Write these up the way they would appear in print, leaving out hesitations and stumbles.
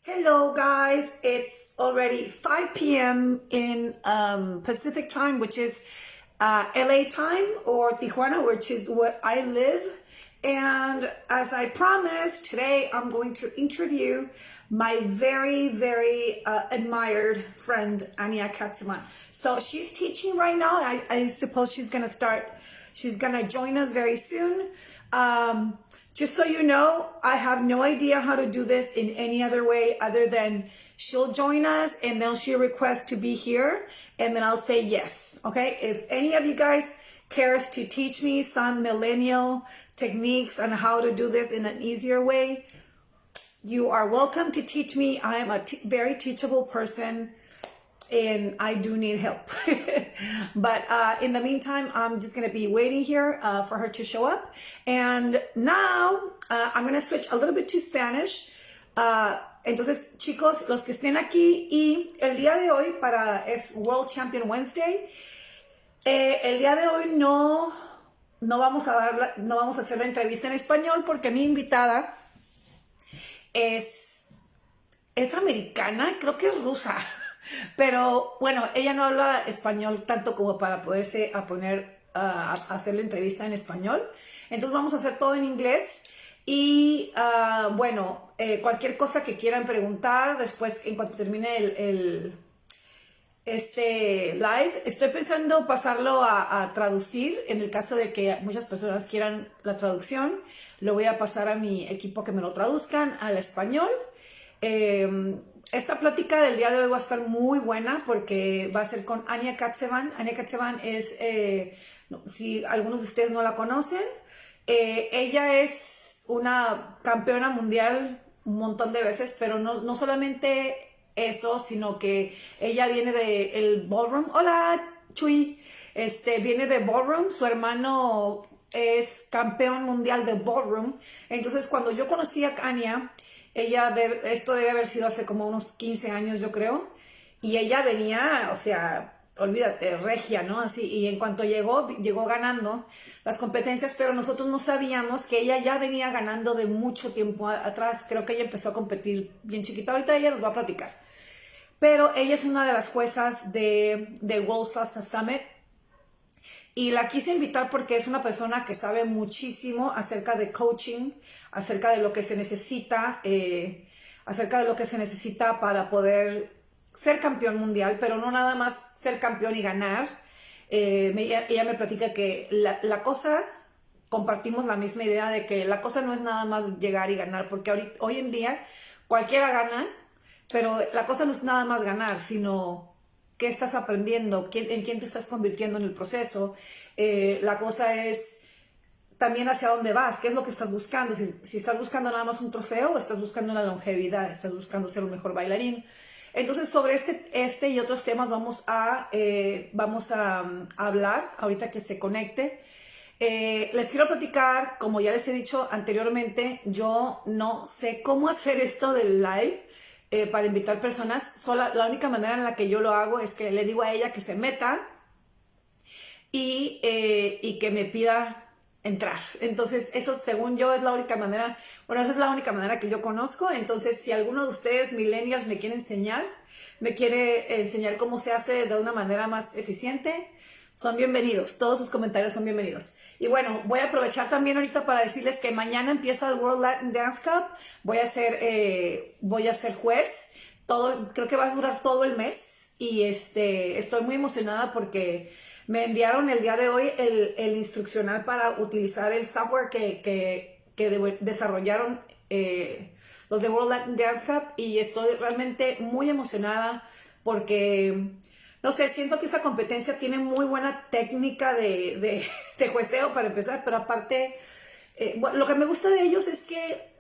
Hello guys, it's already 5 p.m. in Pacific time, which is LA time, or Tijuana, which is where I live. And as I promised, today I'm going to interview my very admired friend, Anya Katsevman. So she's teaching right now. I suppose she's gonna join us very soon. Just so you know, I have no idea how to do this in any other way other than she'll join us and then she'll request to be here and then I'll say yes, okay? If any of you guys cares to teach me some millennial techniques on how to do this in an easier way, you are welcome to teach me. I am a very teachable person and I do need help. But in the meantime, I'm just going to be waiting here for her to show up. And now I'm going to switch a little bit to Spanish. Entonces, chicos, los que estén aquí y el día de hoy es World Champion Wednesday. El día de hoy no vamos a hacer la entrevista en español porque mi invitada es americana, creo que es rusa. Pero bueno, ella no habla español tanto como para poderse poner a hacer la entrevista en español. Entonces vamos a hacer todo en inglés. Y bueno, cualquier cosa que quieran preguntar después, en cuanto termine este live, estoy pensando pasarlo a traducir. En el caso de que muchas personas quieran la traducción, lo voy a pasar a mi equipo que me lo traduzcan al español. Esta plática del día de hoy va a estar muy buena porque va a ser con Anya Katsevman. Anya Katsevman es, si algunos de ustedes no la conocen, ella es una campeona mundial un montón de veces, pero no solamente eso, sino que ella viene del ballroom. Hola, Chuy. Viene de ballroom. Su hermano es campeón mundial de ballroom. Entonces, cuando yo conocí a Anya, esto debe haber sido hace como unos 15 años, yo creo. Y ella venía, o sea, olvídate, regia, ¿no? Así, y en cuanto llegó ganando las competencias, pero nosotros no sabíamos que ella ya venía ganando de mucho tiempo atrás. Creo que ella empezó a competir bien chiquita. Ahorita ella nos va a platicar. Pero ella es una de las juezas de World Salsa Summit. Y la quise invitar porque es una persona que sabe muchísimo acerca de coaching, acerca de lo que se necesita, para poder ser campeón mundial, pero no nada más ser campeón y ganar. Ella me platica que la cosa, compartimos la misma idea de que la cosa no es nada más llegar y ganar, porque hoy en día cualquiera gana, pero la cosa no es nada más ganar, sino qué estás aprendiendo, en quién te estás convirtiendo en el proceso. La cosa es también hacia dónde vas, qué es lo que estás buscando. Si estás buscando nada más un trofeo o estás buscando la longevidad, estás buscando ser un mejor bailarín. Entonces, sobre este y otros temas vamos a hablar ahorita que se conecte. Les quiero platicar, como ya les he dicho anteriormente, yo no sé cómo hacer esto del live. Para invitar personas, la única manera en la que yo lo hago es que le digo a ella que se meta y que me pida entrar. Entonces, eso según yo es la única manera, esa es la única manera que yo conozco. Entonces, si alguno de ustedes, millennials, me quiere enseñar cómo se hace de una manera más eficiente, son bienvenidos. Todos sus comentarios son bienvenidos. Y bueno, voy a aprovechar también ahorita para decirles que mañana empieza el World Latin Dance Cup. Voy a ser juez. Creo que va a durar todo el mes. Y estoy muy emocionada porque me enviaron el día de hoy el instruccional para utilizar el software que desarrollaron los de World Latin Dance Cup. Y estoy realmente muy emocionada porque, no sé, siento que esa competencia tiene muy buena técnica de jueceo para empezar, pero aparte, bueno, lo que me gusta de ellos es que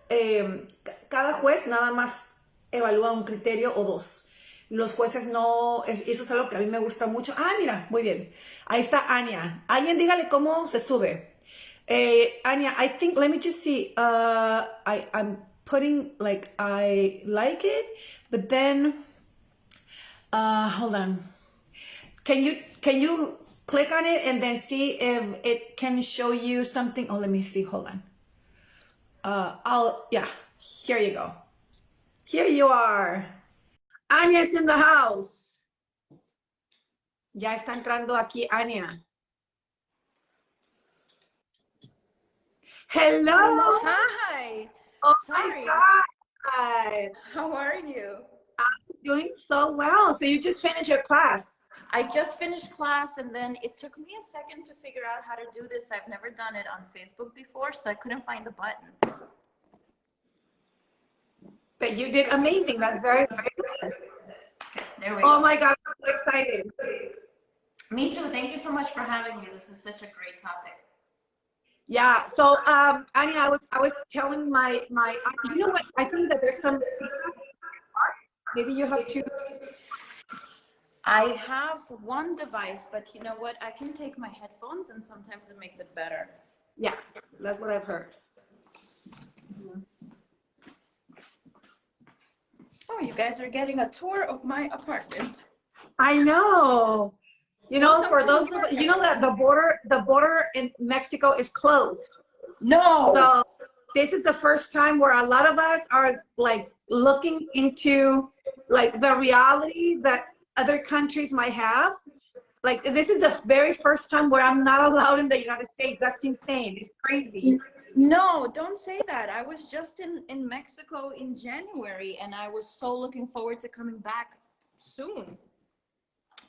cada juez nada más evalúa un criterio o dos. Los jueces eso es algo que a mí me gusta mucho. Ah, mira, muy bien. Ahí está Anya. Alguien dígale cómo se sube. Anya, I think, let me just see. I'm putting, I like it, but then, hold on. Can you click on it and then see if it can show you something? Oh, let me see. Hold on. Yeah, here you go. Here you are. Anya's in the house. Ya está entrando aquí Anya. Hello. Hi. Oh Sorry. my God. How are you? I'm doing so well. So you just finished your class. I just finished class and then it took me a second to figure out how to do this. I've never done it on Facebook before, so I couldn't find the button. But you did amazing. That's very, very good. There we Oh go. my God, I'm so excited. Me too. Thank you so much for having me. This is such a great topic. Yeah. So Anya, I was telling you know what? I think that there's some maybe you have two. I have one device, but you know what? I can take my headphones and sometimes it makes it better. Yeah, that's what I've heard. Oh, you guys are getting a tour of my apartment. I know. You know, Welcome for to those New of York, you know that the border in Mexico is closed. No. So this is the first time where a lot of us are like looking into like the reality that other countries might have. Like this is the very first time where I'm not allowed in the United States. That's insane. It's crazy. No, don't say that. I was just in Mexico in January and I was so looking forward to coming back soon.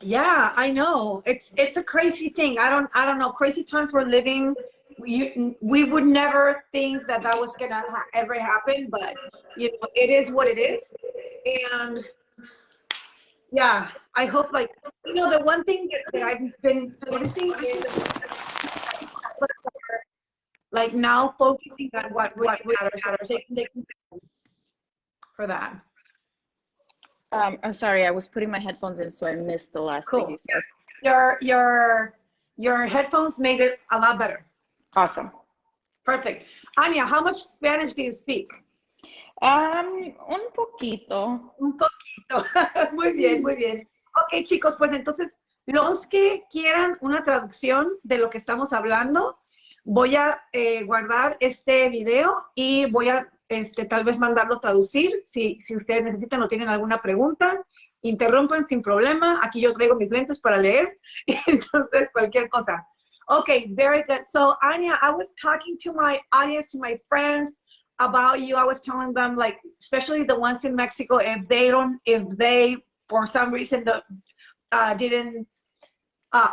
Yeah, I know. It's a crazy thing. I don't know. Crazy times we're living. We would never think that that was gonna ever happen, but you know, it is what it is. And yeah, I hope like you know the one thing that I've been noticing is like now focusing on what really matters. So taking for that. I'm sorry, I was putting my headphones in, so I missed the last thing you Cool. said. Your headphones made it a lot better. Awesome. Perfect. Anya, how much Spanish do you speak? Un poquito. Un poquito. Muy bien, muy bien. Ok, chicos, pues entonces, los que quieran una traducción de lo que estamos hablando, voy a guardar este video y voy a tal vez mandarlo a traducir. Si ustedes necesitan o tienen alguna pregunta, interrumpan sin problema. Aquí yo traigo mis lentes para leer. Entonces, cualquier cosa. Okay, very good. So, Anya, I was talking to my audience, to my friends, about you. I was telling them, like, especially the ones in Mexico, if they for some reason didn't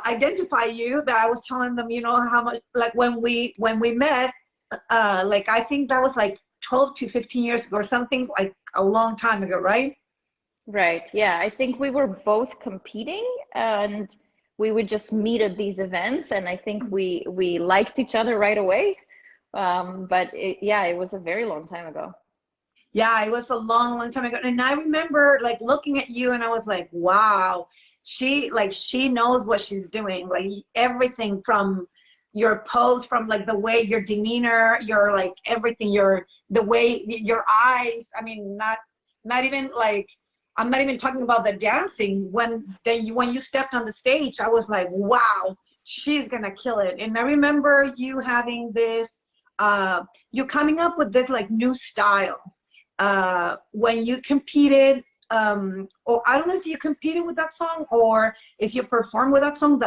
identify you, that I was telling them, you know, how much, like when we met, like I think that was like 12 to 15 years ago or something, like a long time ago, right? Right. Yeah, I think we were both competing and we would just meet at these events and I think we liked each other right away. But yeah, it was a very long time ago. Yeah, it was a long, long time ago. And I remember like looking at you and I was like, wow, she knows what she's doing. Like everything from your pose, from like the way your demeanor, your like everything, the way your eyes. I mean, not even like I'm not even talking about the dancing. When you stepped on the stage, I was like, wow, she's gonna kill it. And I remember you having this, you coming up with this like new style when you competed, or I don't know if you competed with that song or if you performed with that song,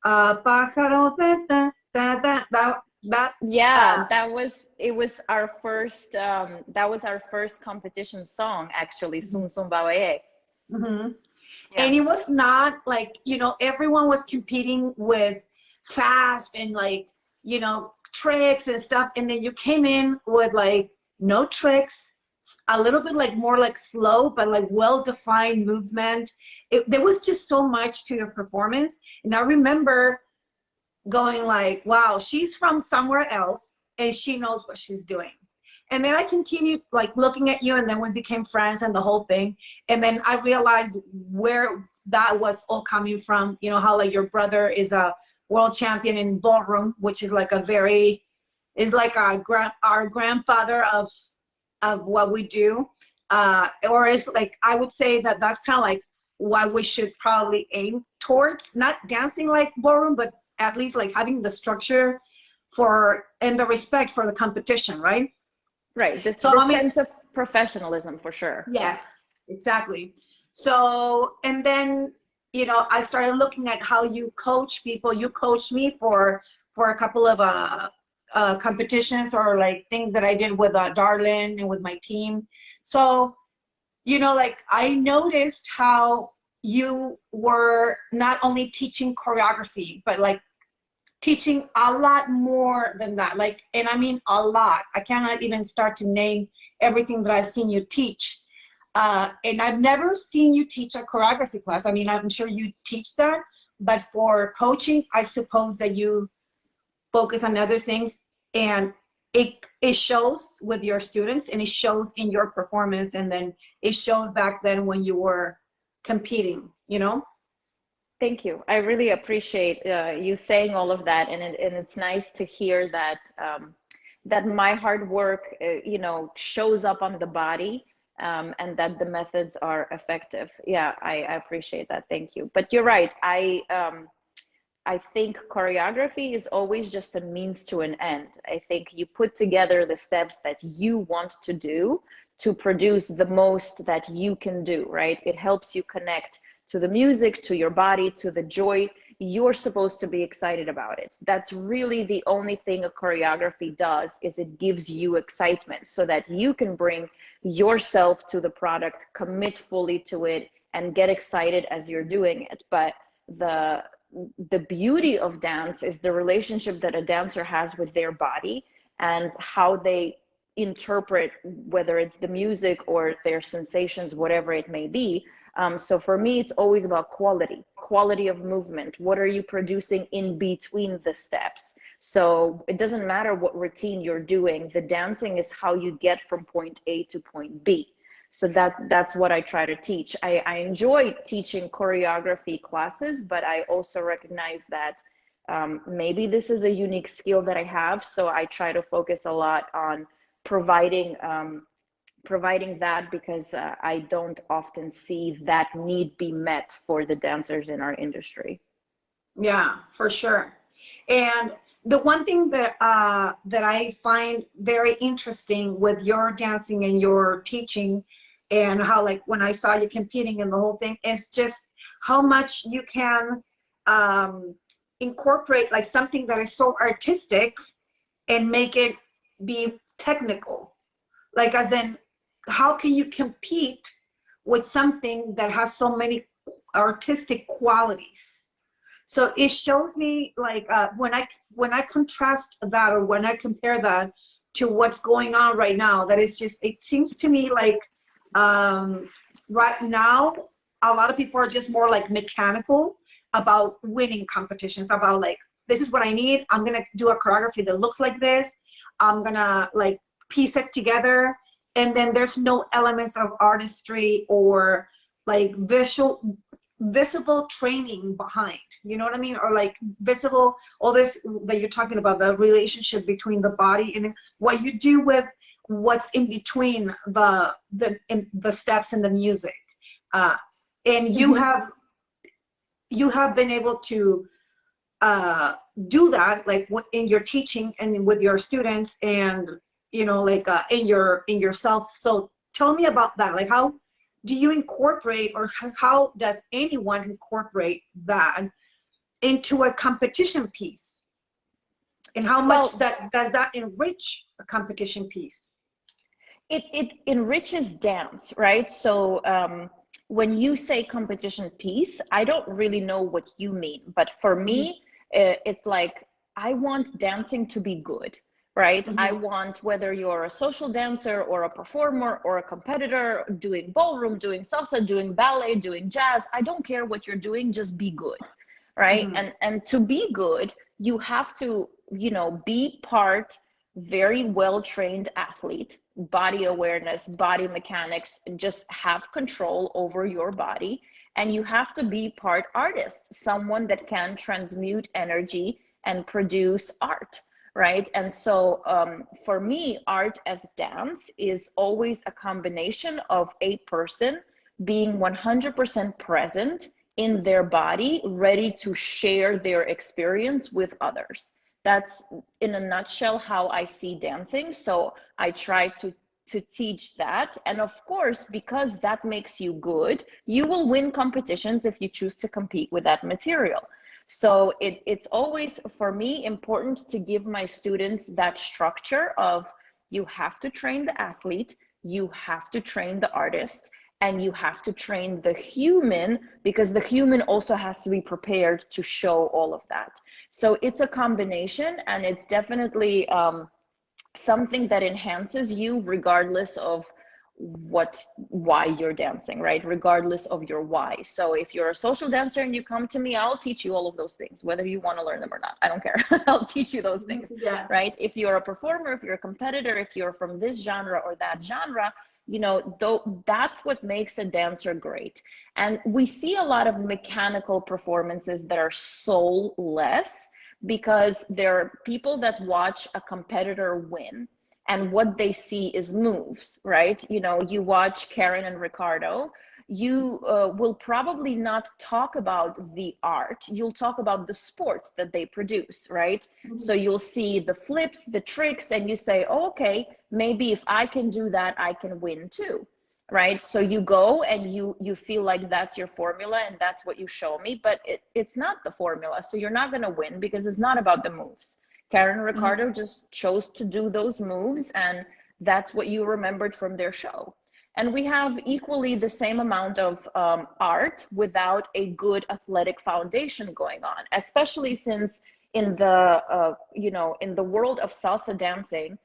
pájaro, that Yeah, it was our first that was our first competition song actually, Sum Sum Babaye. mm-hmm. Yeah. And it was not like, you know, everyone was competing with fast and like, you know, tricks and stuff, and then you came in with like no tricks, a little bit like more like slow but like well-defined movement. There was just so much to your performance, and I remember going like, wow, she's from somewhere else and she knows what she's doing. And then I continued like looking at you, and then we became friends and the whole thing. And then I realized where that was all coming from, you know, how like your brother is a world champion in ballroom, which is like is like our grandfather of what we do, or is like, I would say that that's kind of like what we should probably aim towards, not dancing like ballroom, but at least like having the structure for and the respect for the competition, right? Right. So I mean, Sense of professionalism for sure. Yes, exactly. So, and then, I started looking at how you coach people. You coached me for a couple of competitions or like things that I did with Darlin and with my team. So, like I noticed how you were not only teaching choreography, but like teaching a lot more than that. Like, and I mean a lot. I cannot even start to name everything that I've seen you teach. And I've never seen you teach a choreography class. I mean, I'm sure you teach that, but for coaching, I suppose that you focus on other things, and it shows with your students, and it shows in your performance, and then it showed back then when you were competing, Thank you. I really appreciate you saying all of that, and it's nice to hear that that my hard work, shows up on the body, and that the methods are effective. Yeah, I appreciate that. Thank you. But you're right. I think choreography is always just a means to an end. I think you put together the steps that you want to do to produce the most that you can do, right? It helps you connect to the music, to your body, to the joy. You're supposed to be excited about it. That's really the only thing a choreography does, is it gives you excitement so that you can bring yourself to the product, commit fully to it, and get excited as you're doing it. But the beauty of dance is the relationship that a dancer has with their body and how they interpret, whether it's the music or their sensations, whatever it may be. So for me, it's always about quality of movement. What are you producing in between the steps? So it doesn't matter what routine you're doing. The dancing is how you get from point A to point B. So that's what I try to teach. I enjoy teaching choreography classes, but I also recognize that maybe this is a unique skill that I have. So I try to focus a lot on providing that, because I don't often see that need be met for the dancers in our industry. Yeah, for sure. And the one thing that I find very interesting with your dancing and your teaching, and how, like, when I saw you competing and the whole thing, is just how much you can incorporate like something that is so artistic and make it be technical. Like, as in, how can you compete with something that has so many artistic qualities? So it shows me, like, when I contrast that, or when I compare that to what's going on right now, that is just, it seems to me like right now a lot of people are just more like mechanical about winning competitions, about like, this is what I need, I'm gonna do a choreography that looks like this, I'm gonna like piece it together, and then there's no elements of artistry or like visible training behind, you know what I mean? Or like visible, all this that you're talking about, the relationship between the body and what you do with what's in between the steps and the music. And you have been able to do that, like in your teaching and with your students, and like in yourself. So tell me about that. Like, how do you incorporate, or how does anyone incorporate that into a competition piece? And how much Well, does that enrich a competition piece? it enriches dance, right? So when you say competition piece, I don't really know what you mean, but for me, it's like, I want dancing to be good, right? I want, whether you're a social dancer or a performer or a competitor, doing ballroom, doing salsa, doing ballet, doing jazz, I don't care what you're doing, just be good, right? And to be good, you have to, be part very well trained athlete, body awareness, body mechanics, just have control over your body. And you have to be part artist, someone that can transmute energy and produce art, right? And so for me, art as dance is always a combination of a person being 100% present in their body, ready to share their experience with others. That's in a nutshell how I see dancing. So I try to to teach that. And of course, because that makes you good, you will win competitions if you choose to compete with that material. So it's always, for me, important to give my students that structure of, you have to train the athlete, you have to train the artist, and you have to train the human, because the human also has to be prepared to show all of that. So it's a combination, and it's definitely something that enhances you regardless of why you're dancing, right? Regardless of your why. So if you're a social dancer and you come to me, I'll teach you all of those things, whether you want to learn them or not. I don't care. I'll teach you those things, Yeah. right? If you're a performer, if you're a competitor, if you're from this genre or that genre, you know, that's what makes a dancer great. And we see a lot of mechanical performances that are soulless, because there are people that watch a competitor win and what they see is moves, right? You know, you watch Karen and Ricardo, you will probably not talk about the art, you'll talk about the sports that they produce, right? So you'll see the flips, the tricks, and you say, oh, okay, maybe if I can do that, I can win too, right? So you go and you feel like that's your formula and that's what you show me, but it's not the formula. So you're not going to win because it's not about the moves. Karen and Ricardo just chose to do those moves, and that's what you remembered from their show. And we have equally the same amount of art without a good athletic foundation going on, especially since in the you know, in the world of salsa dancing,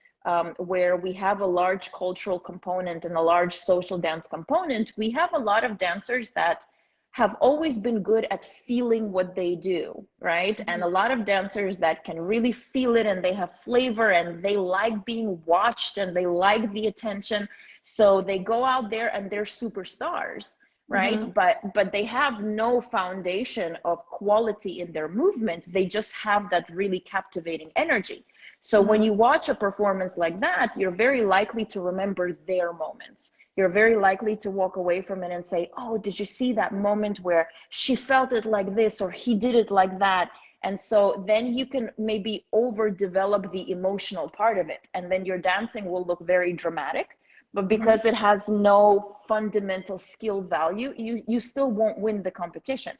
where we have a large cultural component and a large social dance component, we have a lot of dancers that have always been good at feeling what they do, right? And a lot of dancers that can really feel it, and they have flavor, and they like being watched, and they like the attention. So they go out there and they're superstars, right? But they have no foundation of quality in their movement. They just have that really captivating energy. So when you watch a performance like that, you're very likely to remember their moments. You're very likely to walk away from it and say, oh, did you see that moment where she felt it like this, or he did it like that? And so then you can maybe overdevelop the emotional part of it, and then your dancing will look very dramatic. But because it has no fundamental skill value, you still won't win the competition.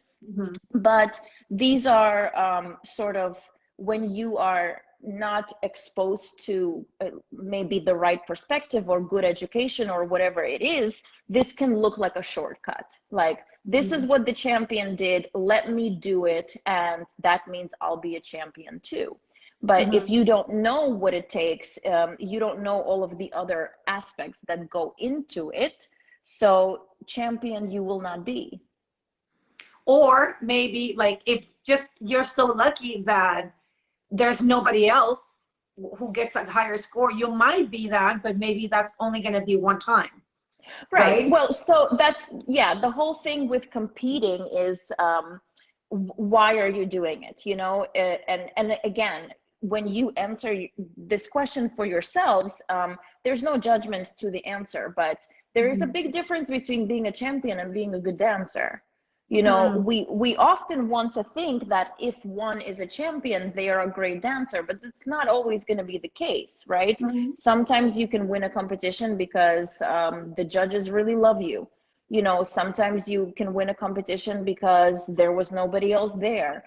But these are sort of, when you are not exposed to maybe the right perspective or good education or whatever it is, this can look like a shortcut. Like, this is what the champion did, let me do it, and that means I'll be a champion too. But if you don't know what it takes, you don't know all of the other aspects that go into it, so champion you will not be. Or maybe, like, if just you're so lucky that there's nobody else who gets a higher score, you might be that, but maybe that's only going to be one time. Right. Well, so that's, yeah, the whole thing with competing is, why are you doing it? You know, and again, when you answer this question for yourselves, there's no judgment to the answer, but there is a big difference between being a champion and being a good dancer. You know, we often want to think that if one is a champion, they are a great dancer, but that's not always going to be the case, right? Sometimes you can win a competition because the judges really love you. You know, sometimes you can win a competition because there was nobody else there,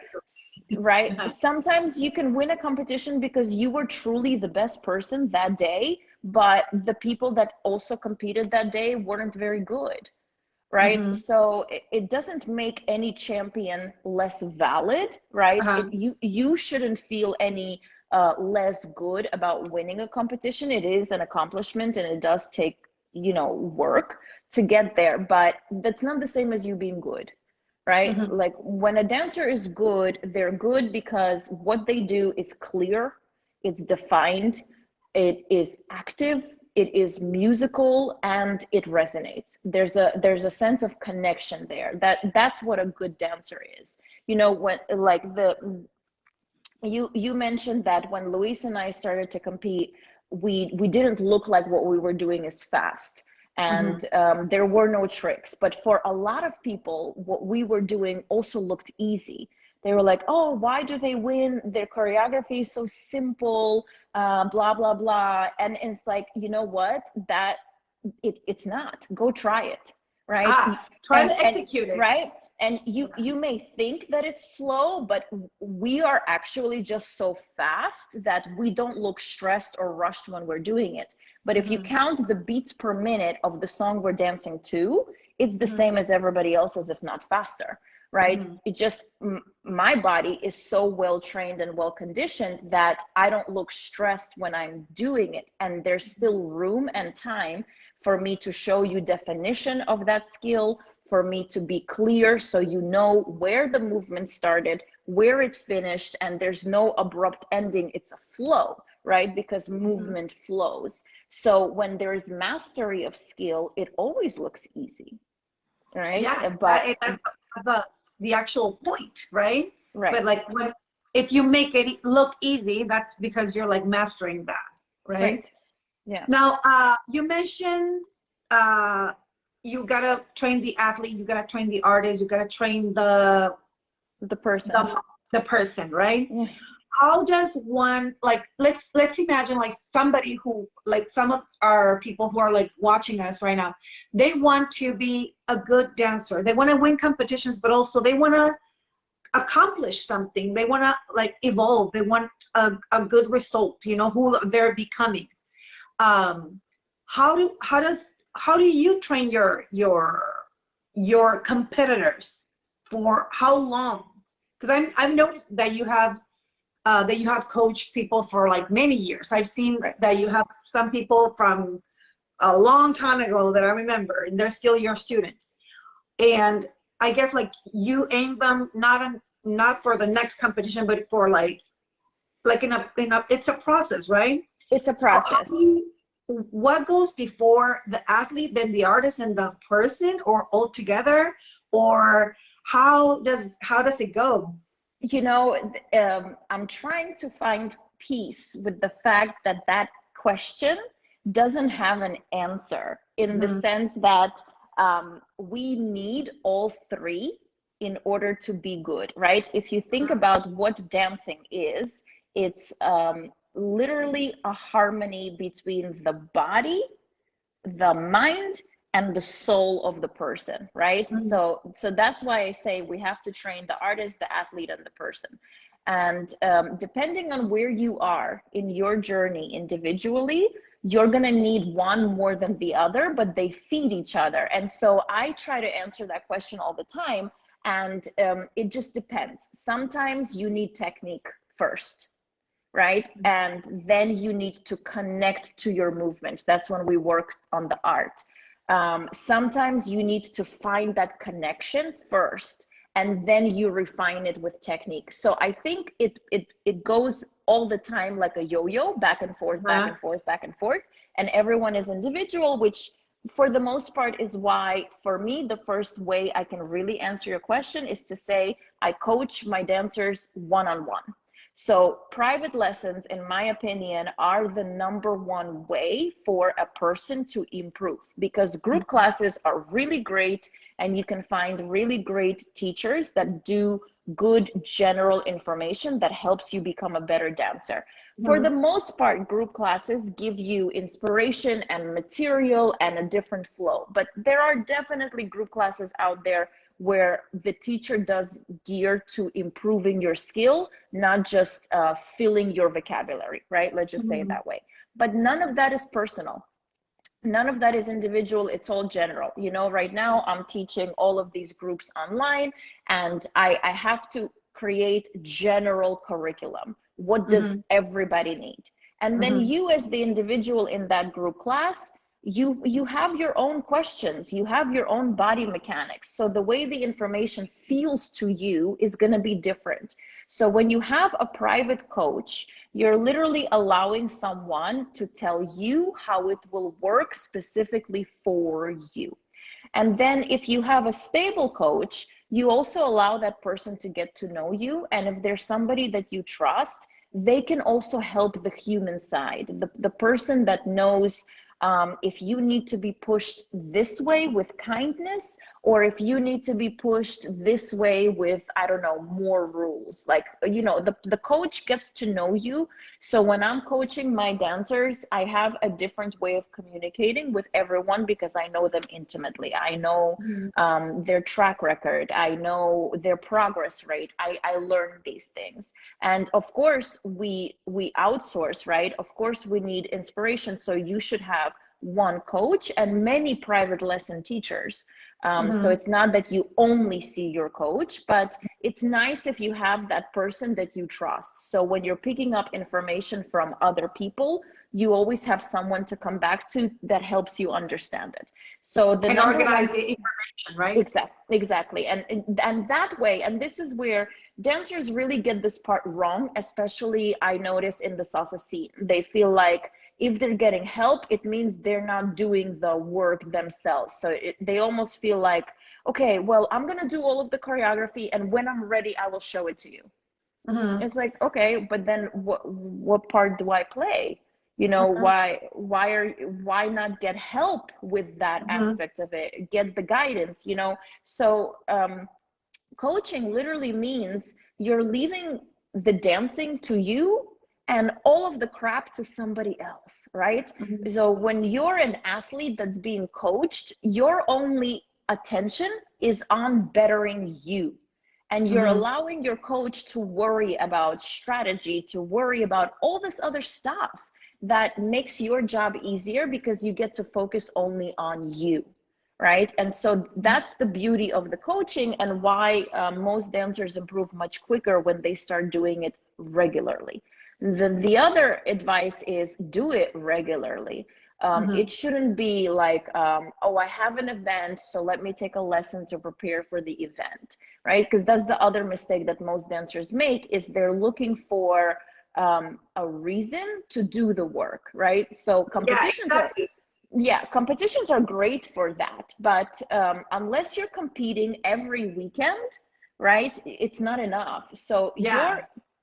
right? Sometimes you can win a competition because you were truly the best person that day, but the people that also competed that day weren't very good. Right. So it doesn't make any champion less valid, right? You shouldn't feel any less good about winning a competition. It is an accomplishment, and it does take, you know, work to get there, but that's not the same as you being good, right? Like, when a dancer is good, they're good because what they do is clear, it's defined, it is active, it is musical, and it resonates. There's a sense of connection there. That's what a good dancer is. You know, when, like, you mentioned that when Luis and I started to compete, we didn't look like what we were doing is fast, and there were no tricks. But for a lot of people, what we were doing also looked easy, They were like, oh, why do they win? Their choreography is so simple, blah, blah, blah. And it's like, you know what? That it's not. Go try it, right? Try to execute it. Right? And you may think that it's slow, but we are actually just so fast that we don't look stressed or rushed when we're doing it. But if you count the beats per minute of the song we're dancing to, it's the same as everybody else's, if not faster, right? It just, my body is so well trained and well conditioned that I don't look stressed when I'm doing it. And there's still room and time for me to show you definition of that skill, for me to be clear so you know where the movement started, where it finished, and there's no abrupt ending. It's a flow, right? Because movement flows. So when there's mastery of skill, it always looks easy, right? Yeah, but the actual point, right? Right. But like if you make it look easy, that's because you're like mastering that, right? Yeah. Now, you mentioned you gotta train the athlete, you gotta train the artist, you gotta train the person. The person, right? Yeah. How does one, like, let's imagine like somebody who, like some of our people who are like watching us right now, they want to be a good dancer, they want to win competitions, but also they want to accomplish something, they want to like evolve, they want a good result, you know, who they're becoming. How do you train your competitors? For how long? Because I've noticed that you have coached people for like many years. I've seen that you have some people from a long time ago that I remember, and they're still your students. And I guess like you aim them not for the next competition, but for like in a it's a process, right? It's a process. So what goes before the athlete, then the artist, and the person, or all together, or how does it go? You know, I'm trying to find peace with the fact that that question doesn't have an answer, in the sense that we need all three in order to be good, right? If you think about what dancing is, it's literally a harmony between the body, the mind, and the soul of the person, right? So that's why I say we have to train the artist, the athlete, and the person. And depending on where you are in your journey individually, you're gonna need one more than the other, but they feed each other. And so I try to answer that question all the time, and it just depends. Sometimes you need technique first, right? And then you need to connect to your movement. That's when we work on the art. Sometimes you need to find that connection first, and then you refine it with technique. So I think it goes all the time like a yo-yo, back and forth, back and forth, back and forth. And everyone is individual, which for the most part is why, for me, the first way I can really answer your question is to say I coach my dancers one-on-one. So private lessons, in my opinion, are the #1 way for a person to improve, because group classes are really great, and you can find really great teachers that do good general information that helps you become a better dancer. For the most part, group classes give you inspiration and material and a different flow, but there are definitely group classes out there where the teacher does gear to improving your skill, not just filling your vocabulary, right? Let's just say it that way. But none of that is personal. None of that is individual. It's all general. You know, right now I'm teaching all of these groups online, and I have to create general curriculum. What does everybody need? And then you, as the individual in that group class, you have your own questions, you have your own body mechanics. So the way the information feels to you is going to be different. So when you have a private coach, you're literally allowing someone to tell you how it will work specifically for you. And then if you have a stable coach, you also allow that person to get to know you. And if there's somebody that you trust, they can also help the human side, the person that knows if you need to be pushed this way with kindness, or if you need to be pushed this way with, I don't know, more rules. Like, you know, the coach gets to know you. So when I'm coaching my dancers, I have a different way of communicating with everyone because I know them intimately. I know their track record. I know their progress rate. I learn these things. And of course, we outsource, right? Of course, we need inspiration. So you should have one coach and many private lesson teachers. So it's not that you only see your coach, but it's nice if you have that person that you trust. So when you're picking up information from other people, you always have someone to come back to that helps you understand it. So the and number organize one, the information, right? exactly. And that way, and this is where dancers really get this part wrong, especially I notice in the salsa scene. They feel like if they're getting help, it means they're not doing the work themselves. So they almost feel like, okay, well, I'm gonna do all of the choreography, and when I'm ready, I will show it to you. It's like, okay, but then what part do I play? You know, why not get help with that aspect of it? Get the guidance, you know? So coaching literally means you're leaving the dancing to you and all of the crap to somebody else, right? So when you're an athlete that's being coached, your only attention is on bettering you. And you're allowing your coach to worry about strategy, to worry about all this other stuff that makes your job easier because you get to focus only on you, right? And so that's the beauty of the coaching and why most dancers improve much quicker when they start doing it regularly. The other advice is do it regularly. It shouldn't be like, oh, I have an event, so let me take a lesson to prepare for the event, right? Because that's the other mistake that most dancers make is they're looking for a reason to do the work, right? So competitions are great for that, but unless you're competing every weekend, right, it's not enough. So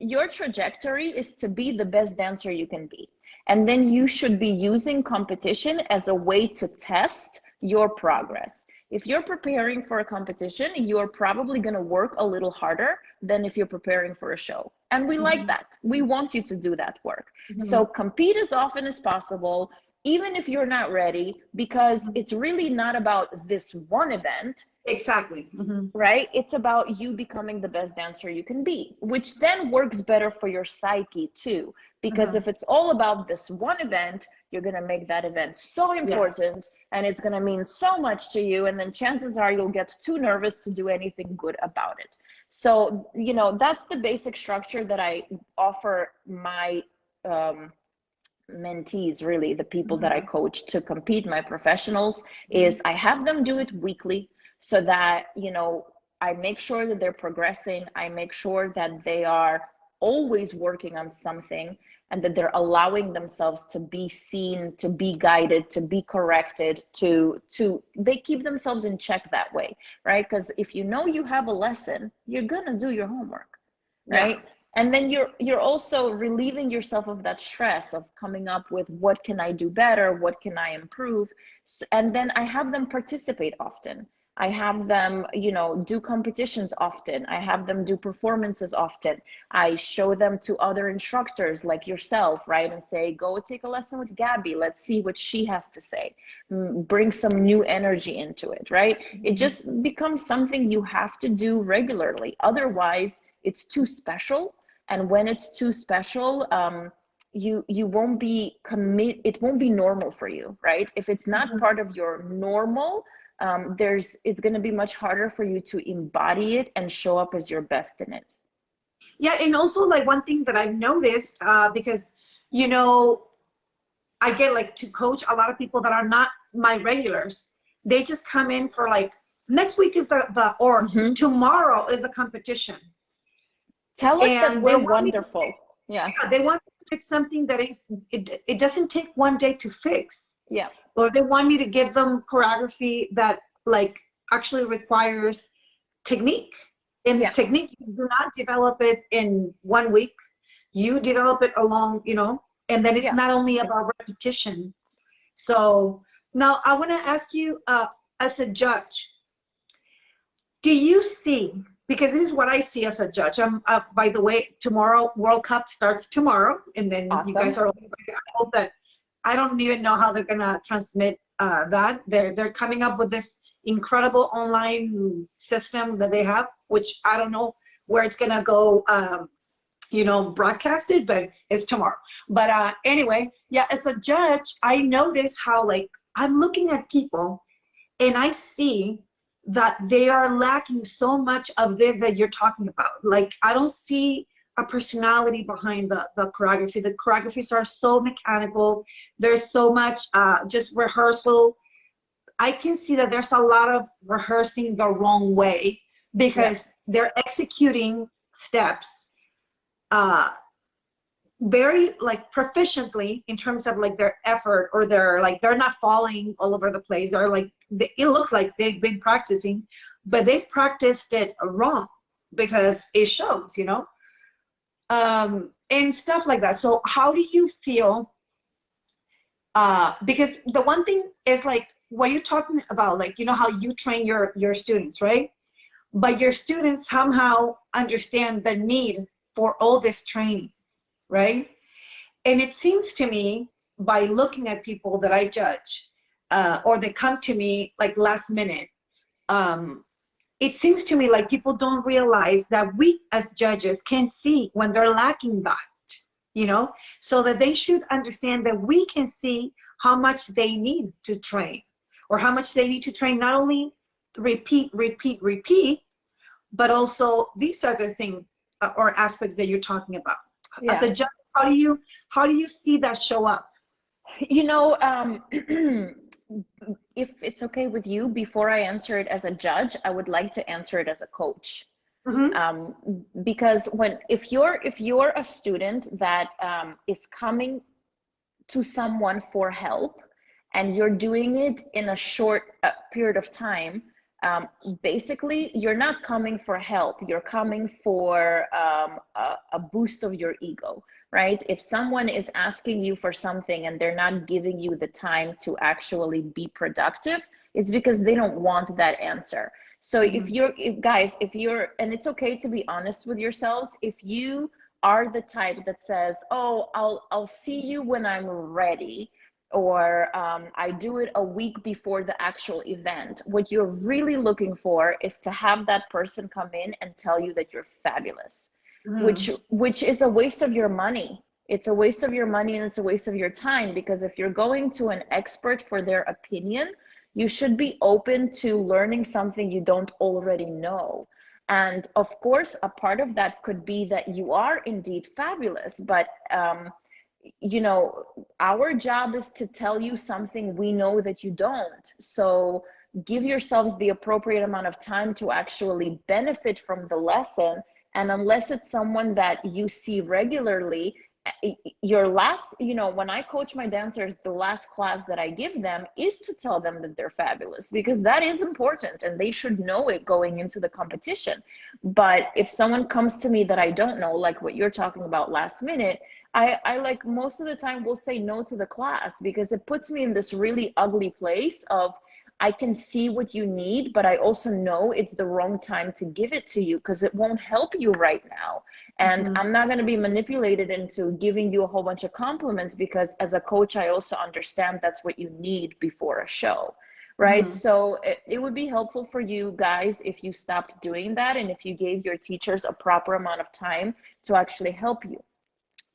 your trajectory is to be the best dancer you can be. And then you should be using competition as a way to test your progress. If you're preparing for a competition, you're probably going to work a little harder than if you're preparing for a show. And we like that. We want you to do that work. So compete as often as possible, even if you're not ready, because it's really not about this one event. Exactly. Right? It's about you becoming the best dancer you can be, which then works better for your psyche too. Because if it's all about this one event, you're going to make that event so important and it's going to mean so much to you. And then chances are you'll get too nervous to do anything good about it. So, you know, that's the basic structure that I offer my mentees, really, the people that I coach to compete, my professionals, is I have them do it weekly so that, you know, I make sure that they're progressing. I make sure that they are always working on something and that they're allowing themselves to be seen, to be guided, to be corrected, they keep themselves in check that way, right? Because if you know you have a lesson, you're gonna do your homework, right? And then you're also relieving yourself of that stress of coming up with what can I do better, what can I improve. And then I have them participate often. I have them, you know, do competitions often. I have them do performances often. I show them to other instructors like yourself, right? And say, go take a lesson with Gabby. Let's see what she has to say. Bring some new energy into it, right? It just becomes something you have to do regularly. Otherwise, it's too special. And when it's too special, you won't be it won't be normal for you, right? If it's not part of your normal, it's going to be much harder for you to embody it and show up as your best in it. Yeah, and also like one thing that I've noticed, because, you know, I get like to coach a lot of people that are not my regulars. They just come in for like, next week is or tomorrow is a competition. Tell us that we're wonderful. They want to fix something that it doesn't take one day to fix. Yeah. Or they want me to give them choreography that like actually requires technique. And technique, you do not develop it in 1 week. You develop it along, you know, and then it's not only about repetition. So now I want to ask you, as a judge, Do you see, because this is what I see as a judge. By the way, tomorrow, World Cup starts tomorrow, and then you guys Awesome. are, I hope that, I don't even know how they're gonna transmit that. They're coming up with this incredible online system that they have, which I don't know where it's gonna go, broadcasted, but it's tomorrow. But anyway, yeah, as a judge, I notice how, like, I'm looking at people and I see that they are lacking so much of this that you're talking about. Like, I don't see a personality behind the choreography. The choreographies are so mechanical. There's so much just rehearsal. I can see that there's a lot of rehearsing the wrong way Yeah. because they're executing steps uh, very like proficiently in terms of like their effort, or they're not falling all over the place, or like it looks like they've been practicing, but they practiced it wrong because it shows, and stuff like that. So how do you feel, because the one thing is like what you're talking about, like, how you train your students, right? But your students somehow understand the need for all this training, right? And it seems to me, by looking at people that I judge, or they come to me like last minute, um, it seems to me like people don't realize that we as judges can see when they're lacking that, so that they should understand that we can see how much they need to train, or how much they need to train, not only repeat, repeat, repeat, but also these are the things, or aspects that you're talking about. As Yeah. a judge, how do you see that show up? You know, if it's okay with you, before I answer it as a judge, I would like to answer it as a coach. Mm-hmm. Because if you're a student that is coming to someone for help, and you're doing it in a short period of time, um, basically you're not coming for help, you're coming for a boost of your ego, right? If someone is asking you for something and they're not giving you the time to actually be productive, it's because they don't want that answer. So Mm-hmm. if you're, and it's okay to be honest with yourselves, if you are the type that says, "Oh, I'll see you when I'm ready," or "I do it a week before the actual event," what you're really looking for is to have that person come in and tell you that you're fabulous, Mm-hmm. which is a waste of your money. It's a waste of your money, and it's a waste of your time, because if you're going to an expert for their opinion, you should be open to learning something you don't already know. And of course, a part of that could be that you are indeed fabulous, but you know, our job is to tell you something we know that you don't. So give yourselves the appropriate amount of time to actually benefit from the lesson. And unless it's someone that you see regularly, your last, when I coach my dancers, the last class that I give them is to tell them that they're fabulous, because that is important and they should know it going into the competition. But if someone comes to me that I don't know, like what you're talking about last minute, I like most of the time will say no to the class, because it puts me in this really ugly place of, I can see what you need, but I also know it's the wrong time to give it to you because it won't help you right now. And Mm-hmm. I'm not going to be manipulated into giving you a whole bunch of compliments, because as a coach, I also understand that's what you need before a show. Right. Mm-hmm. So it would be helpful for you guys if you stopped doing that, and if you gave your teachers a proper amount of time to actually help you.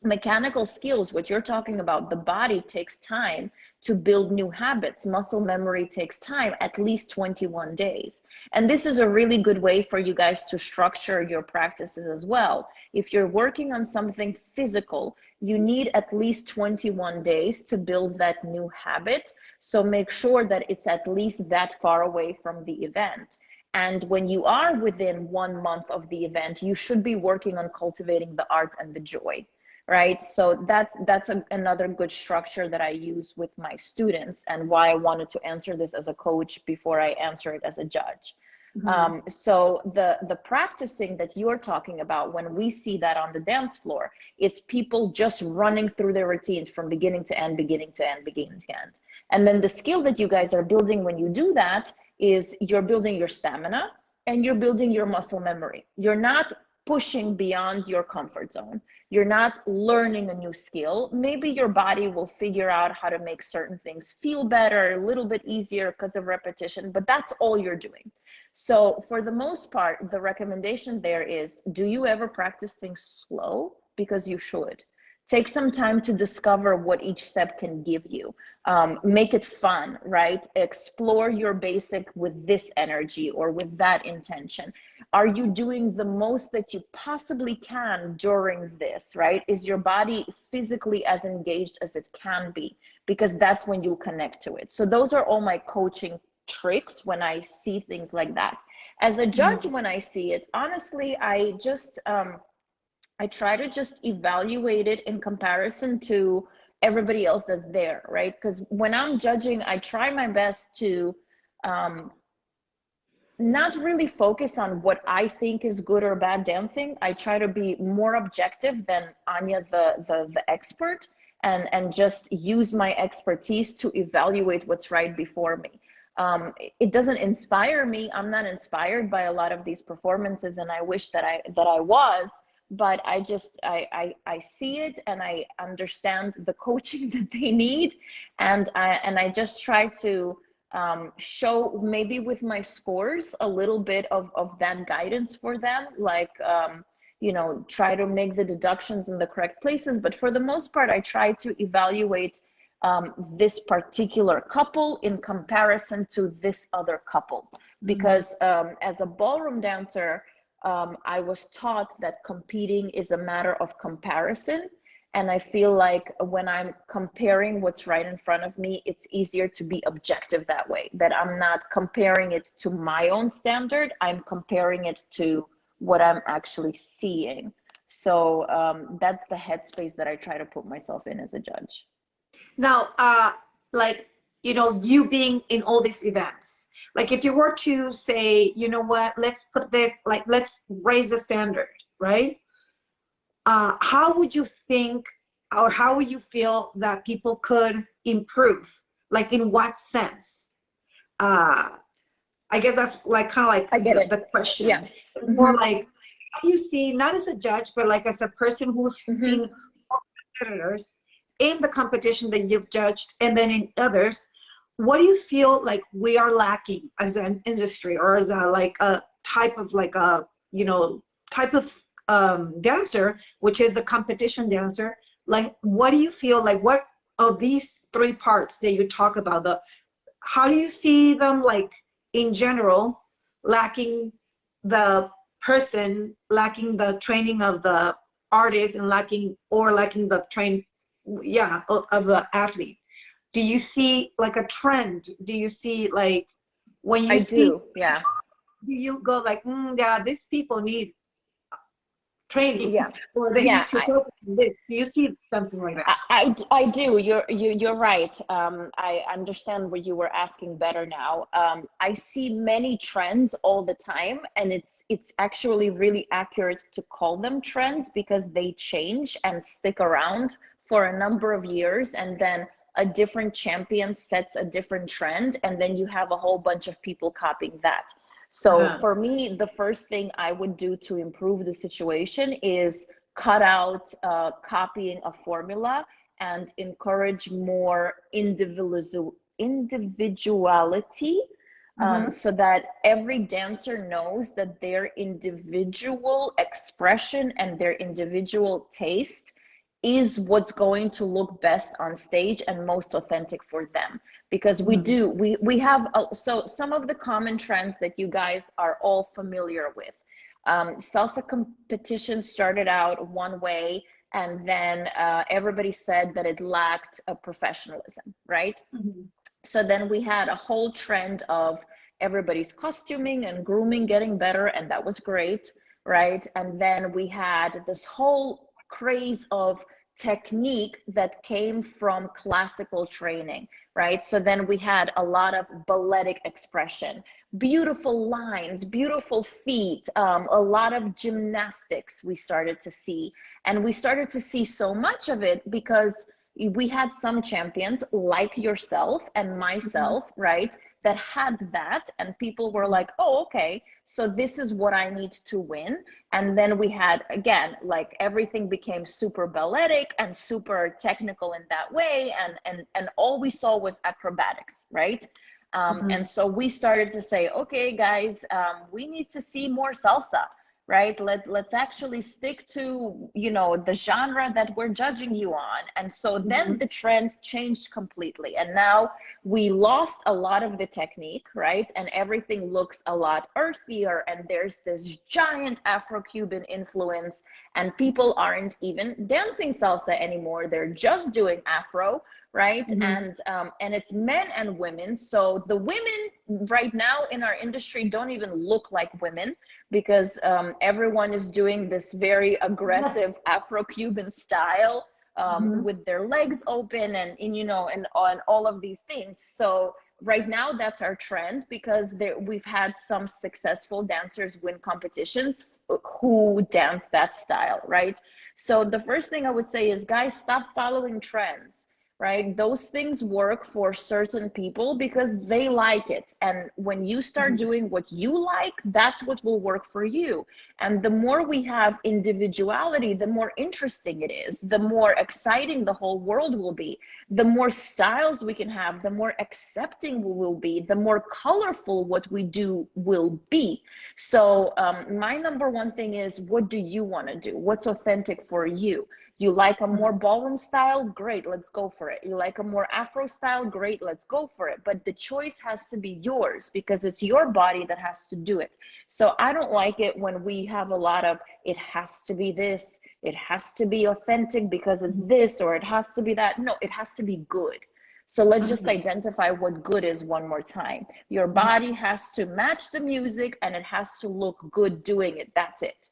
Mechanical skills, what you're talking about, the body takes time to build new habits. Muscle memory takes time, at least 21 days. And this is a really good way for you guys to structure your practices as well. If you're working on something physical, you need at least 21 days to build that new habit. So make sure that it's at least that far away from the event. And when you are within 1 month of the event, you should be working on cultivating the art and the joy, right? So another good structure that I use with my students, and why I wanted to answer this as a coach before I answer it as a judge. Mm-hmm. So the practicing that you're talking about, when we see that on the dance floor, is people just running through their routines from beginning to end, beginning to end, beginning to end. And then the skill that you guys are building when you do that is you're building your stamina, and you're building your muscle memory. You're not pushing beyond your comfort zone. You're not learning a new skill. Maybe your body will figure out how to make certain things feel better, a little bit easier because of repetition, but that's all you're doing. So for the most part, the recommendation there is, do you ever practice things slow? Because you should. Take some time to discover what each step can give you. Make it fun, right? Explore your basic with this energy or with that intention. Are you doing the most that you possibly can during this, right? Is your body physically as engaged as it can be? Because that's when you'll connect to it. So those are all my coaching tricks when I see things like that. As a judge, when I see it, honestly, I try to just evaluate it in comparison to everybody else that's there, right? Because when I'm judging, I try my best to not really focus on what I think is good or bad dancing. I try to be more objective than Anya, the expert, and just use my expertise to evaluate what's right before me. It doesn't inspire me. I'm not inspired by a lot of these performances, and I wish that I was. But I see it, and I understand the coaching that they need, and I just try to show, maybe with my scores, a little bit of that guidance for them, like you know, try to make the deductions in the correct places. But for the most part, I try to evaluate this particular couple in comparison to this other couple, because as a ballroom dancer, I was taught that competing is a matter of comparison. And I feel like when I'm comparing what's right in front of me, it's easier to be objective that way, that I'm not comparing it to my own standard, I'm comparing it to what I'm actually seeing. So that's the headspace that I try to put myself in as a judge. Now, like, you know, you being in all these events, like if you were to say, you know what, let's put this, like, let's raise the standard, right? How would you think, or how would you feel that people could improve? Like, in what sense? I guess that's like kind of like I get it. the question. Yeah. It's more like, how do you see, not as a judge, but like as a person who's seen competitors in the competition that you've judged, and then in others, what do you feel like we are lacking as an industry, or as a like a type of like a, you know, type of dancer, which is the competition dancer? Like, what do you feel like, what of these three parts that you talk about, the how do you see them, like, in general, lacking the person, lacking the training of the artist, and lacking the of the athlete? Do you see like a trend? Do you see, like, when you do, yeah. do you go like, yeah, these people need training, Yeah. or they Yeah, need to focus on this? Do you see something like that? I do. You're right. I understand what you were asking better now. I see many trends all the time, and it's actually really accurate to call them trends, because they change and stick around for a number of years, and then a different champion sets a different trend, and then you have a whole bunch of people copying that. So for me, the first thing I would do to improve the situation is cut out copying a formula and encourage more individuality, so that every dancer knows that their individual expression and their individual taste is what's going to look best on stage and most authentic for them. Because we have so some of the common trends that you guys are all familiar with. Salsa competition started out one way, and then everybody said that it lacked a professionalism, right? So then we had a whole trend of everybody's costuming and grooming getting better, and that was great, right? And then we had this whole craze of technique that came from classical training, right? So then we had a lot of balletic expression, beautiful lines, beautiful feet, a lot of gymnastics we started to see. And we started to see so much of it because we had some champions like yourself and myself, right, that had that, and people were like, oh, okay, so this is what I need to win. And then we had, again, like everything became super balletic and super technical in that way, and all we saw was acrobatics, right? And so we started to say, okay, guys, we need to see more salsa, right? Let's actually stick to, you know, the genre that we're judging you on. And so then the trend changed completely. And now we lost a lot of the technique, right? And everything looks a lot earthier. And there's this giant Afro-Cuban influence, and people aren't even dancing salsa anymore. They're just doing Afro, right? And it's men and women. So the women right now in our industry don't even look like women, because everyone is doing this very aggressive Afro-Cuban style, with their legs open, and you know, and on all of these things. So right now that's our trend, because we've had some successful dancers win competitions who dance that style, right? So the first thing I would say is, guys, stop following trends, right? Those things work for certain people because they like it. And when you start doing what you like, that's what will work for you. And the more we have individuality, the more interesting it is, the more exciting the whole world will be, the more styles we can have, the more accepting we will be, the more colorful what we do will be. So my number one thing is, what do you want to do? What's authentic for you? You like a more ballroom style? Great, let's go for it. You like a more Afro style? Great, let's go for it. But the choice has to be yours, because it's your body that has to do it. So I don't like it when we have a lot of, it has to be this, it has to be authentic because it's this, or it has to be that. No, it has to be good. So let's just identify what good is one more time. Your body has to match the music, and it has to look good doing it. That's it.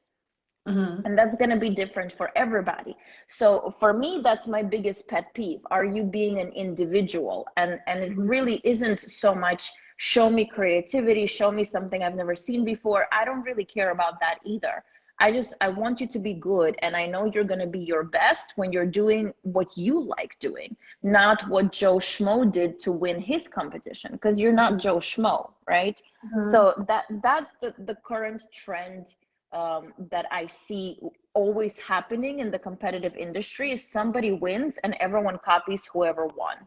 And that's going to be different for everybody. So for me, that's my biggest pet peeve. Are you being an individual? And it really isn't so much show me creativity, show me something I've never seen before. I don't really care about that either. I want you to be good. And I know you're going to be your best when you're doing what you like doing, not what Joe Schmo did to win his competition, because you're not Joe Schmo, right? So that's the current trend that I see always happening in the competitive industry. Is somebody wins and everyone copies whoever won.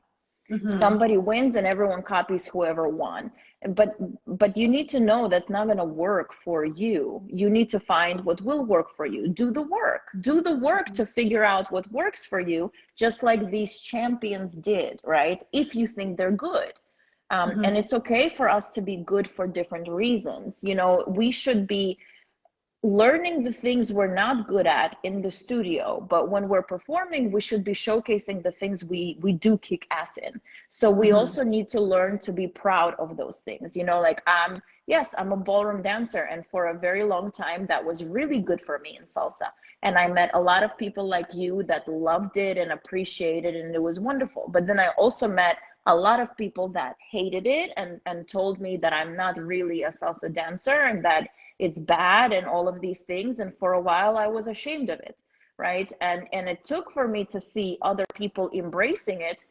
Somebody wins and everyone copies whoever won. But you need to know that's not going to work for you. You need to find what will work for you. Do the work to figure out what works for you, just like these champions did, right? If you think they're good. And it's okay for us to be good for different reasons. You know, we should be learning the things we're not good at in the studio, but when we're performing, we should be showcasing the things we do kick ass in. So we also need to learn to be proud of those things. You know, like yes, I'm a ballroom dancer, and for a very long time that was really good for me in salsa, and I met a lot of people like you that loved it and appreciated it, and it was wonderful. But then I also met a lot of people that hated it and told me that I'm not really a salsa dancer and that it's bad and all of these things. And for a while I was ashamed of it, right? And it took for me to see other people embracing it,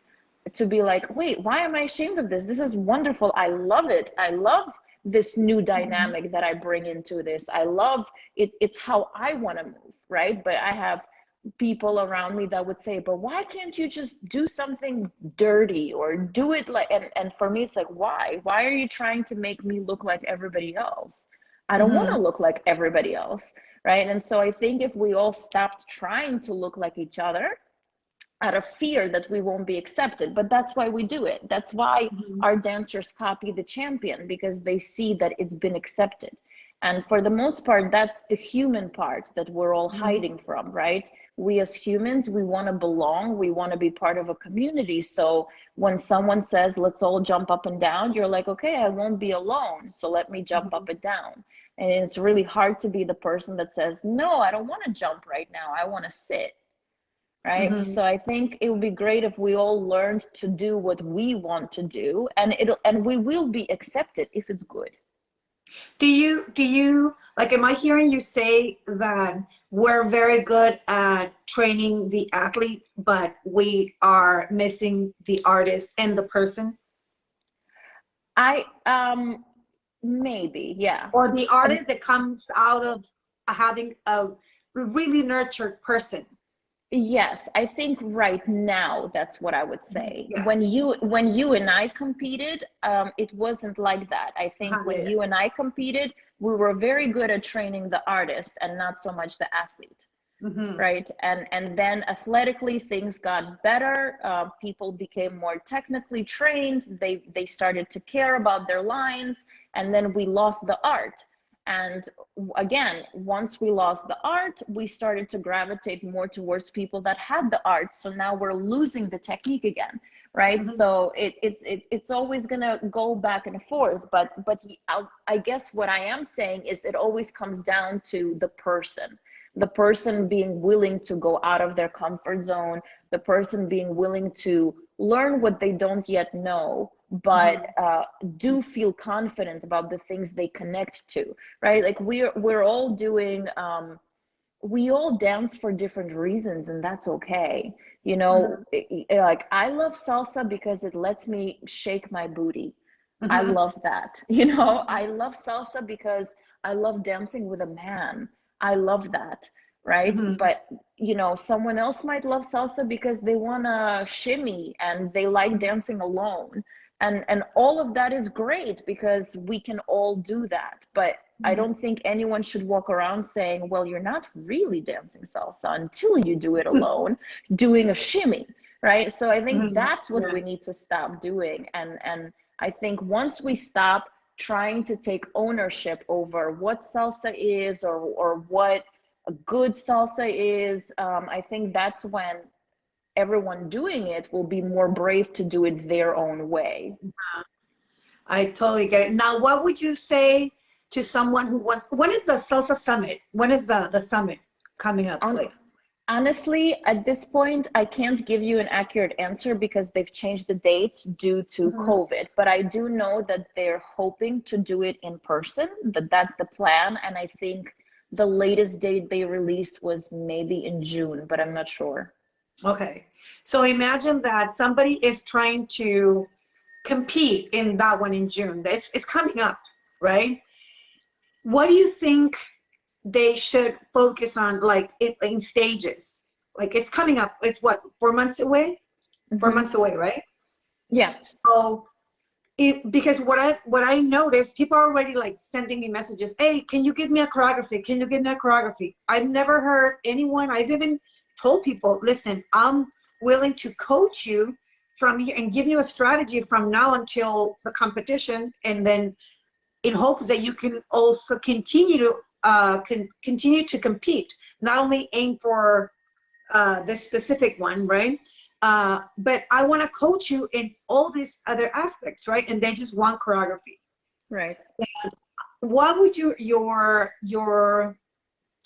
to be like, wait, why am I ashamed of this? This is wonderful. I love it. I love this new dynamic that I bring into this. I love it. It's how I want to move, right? But I have people around me that would say, but why can't you just do something dirty or do it like, and for me it's like, why are you trying to make me look like everybody else? I don't want to look like everybody else, right? And so I think if we all stopped trying to look like each other out of fear that we won't be accepted, but that's why we do it. That's why our dancers copy the champion, because they see that it's been accepted. And for the most part, that's the human part that we're all hiding from, right? We as humans, we want to belong. We want to be part of a community. So when someone says, let's all jump up and down, you're like, okay, I won't be alone. So let me jump up and down. And it's really hard to be the person that says, no, I don't want to jump right now. I want to sit, right? So I think it would be great if we all learned to do what we want to do, and we will be accepted if it's good. Do you like, am I hearing you say that we're very good at training the athlete, but we are missing the artist and the person? I maybe, yeah. Or the artist that comes out of having a really nurtured person? Yes, I think right now that's what I would say. Yeah. When you and I competed, it wasn't like that. I think when Yeah. you and I competed, we were very good at training the artist and not so much the athlete, Mm-hmm. right? And then athletically things got better. People became more technically trained. They started to care about their lines, and then we lost the art. And again, once we lost the art, we started to gravitate more towards people that had the art. So now we're losing the technique again, right? Mm-hmm. So it's always gonna go back and forth. But I guess what I am saying is it always comes down to the person being willing to go out of their comfort zone, the person being willing to learn what they don't yet know, but Mm-hmm. do feel confident about the things they connect to, right? Like we're all doing, we all dance for different reasons, and that's okay. You know, like I love salsa because it lets me shake my booty. I Mm-hmm. love that. You know, I love salsa because I love dancing with a man. I love that, right? Mm-hmm. But, you know, someone else might love salsa because they want to shimmy and they like dancing alone. And all of that is great because we can all do that. But I Mm-hmm. don't think anyone should walk around saying, well, you're not really dancing salsa until you do it alone, doing a shimmy, right? So I think Mm-hmm. that's what Yeah. we need to stop doing. And I think once we stop trying to take ownership over what salsa is, or what a good salsa is, I think that's when everyone doing it will be more brave to do it their own way. I totally get it. Now, what would you say to someone who wants, when is the Salsa Summit? When is the summit coming up? On Like, Honestly, at this point, I can't give you an accurate answer because they've changed the dates due to mhm. COVID. But I do know that they're hoping to do it in person, that that's the plan. And I think the latest date they released was maybe in June, but I'm not sure. Okay. So imagine that somebody is trying to compete in that one in June. It's coming up, right? What do you think they should focus on, like in stages? Like, it's coming up. It's what, 4 months away? 4 months Hmm. away, right? Yeah. So because what I noticed, people are already like sending me messages. Hey, can you give me a choreography? Can you give me a choreography? I've never heard anyone. I've even told people, listen, I'm willing to coach you from here and give you a strategy from now until the competition, and then in hopes that you can also continue to continue to compete, not only aim for this specific one, right? But I want to coach you in all these other aspects, right? And they just want choreography. Right. What would your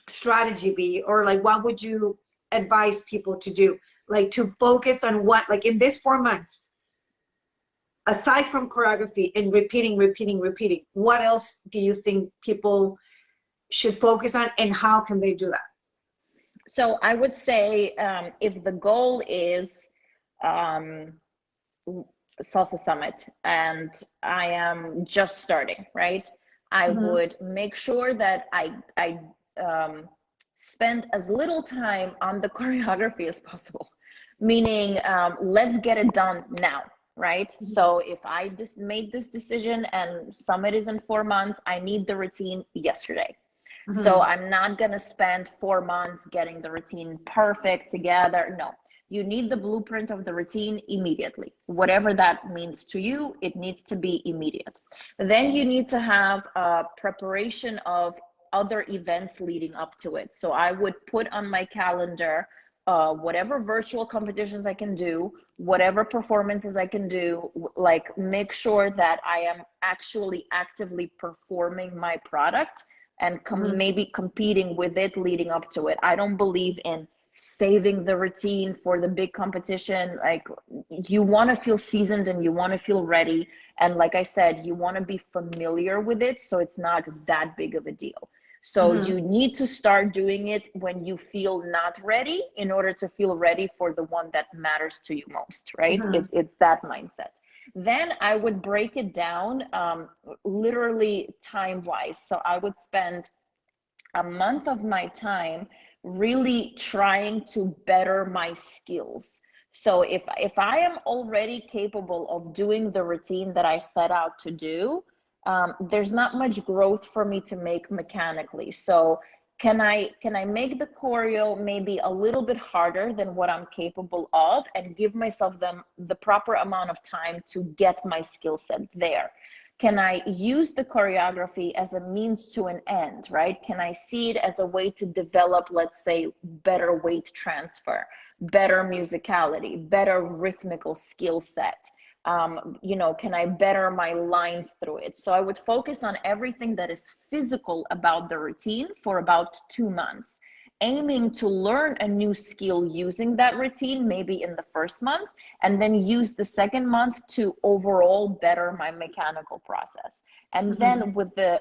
strategy be, or like what would you advise people to do? Like to focus on what, like in this 4 months, aside from choreography and repeating, what else do you think people should focus on, and how can they do that? So I would say, if the goal is um, Salsa Summit and I am just starting, right? I Mm-hmm. would make sure that I spend as little time on the choreography as possible. Meaning, let's get it done now, right? So if I just made this decision and Summit is in 4 months, I need the routine yesterday. So Mm-hmm. I'm not going to spend 4 months getting the routine perfect together. No, you need the blueprint of the routine immediately. Whatever that means to you, it needs to be immediate. Then you need to have a preparation of other events leading up to it. So I would put on my calendar whatever virtual competitions I can do, whatever performances I can do, like make sure that I am actually actively performing my product and Mm-hmm. maybe competing with it leading up to it. I don't believe in saving the routine for the big competition. Like, you want to feel seasoned and you want to feel ready. And like I said, you want to be familiar with it, so it's not that big of a deal. So you need to start doing it when you feel not ready in order to feel ready for the one that matters to you most, right? It's that mindset. Then I would break it down, literally time-wise. So I would spend a month of my time really trying to better my skills. So if I am already capable of doing the routine that I set out to do, there's not much growth for me to make mechanically. So can I make the choreo maybe a little bit harder than what I'm capable of, and give myself the proper amount of time to get my skill set there? Can I use the choreography as a means to an end, right? Can I see it as a way to develop, let's say, better weight transfer, better musicality, better rhythmical skill set? Can I better my lines through it? So I would focus on everything that is physical about the routine for about 2 months, aiming to learn a new skill using that routine, maybe in the first month, and then use the second month to overall better my mechanical process. And then with the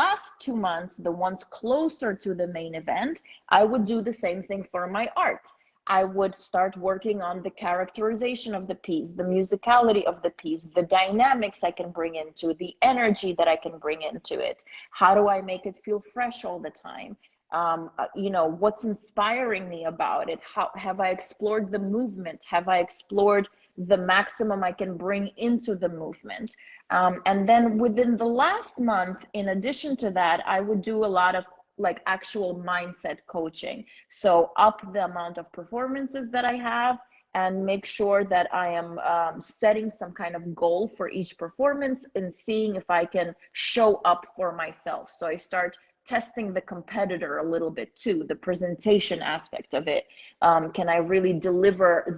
last 2 months, the ones closer to the main event, I would do the same thing for my art. I would start working on the characterization of the piece, the musicality of the piece, the dynamics I can bring into, the energy that I can bring into it. How do I make it feel fresh all the time? What's inspiring me about it? How have I explored the movement? Have I explored the maximum I can bring into the movement? And then within the last month, in addition to that, I would do a lot of like actual mindset coaching. So up the amount of performances that I have, and make sure that I am setting some kind of goal for each performance and seeing if I can show up for myself. So I start testing the competitor a little bit too, the presentation aspect of it. Can I really deliver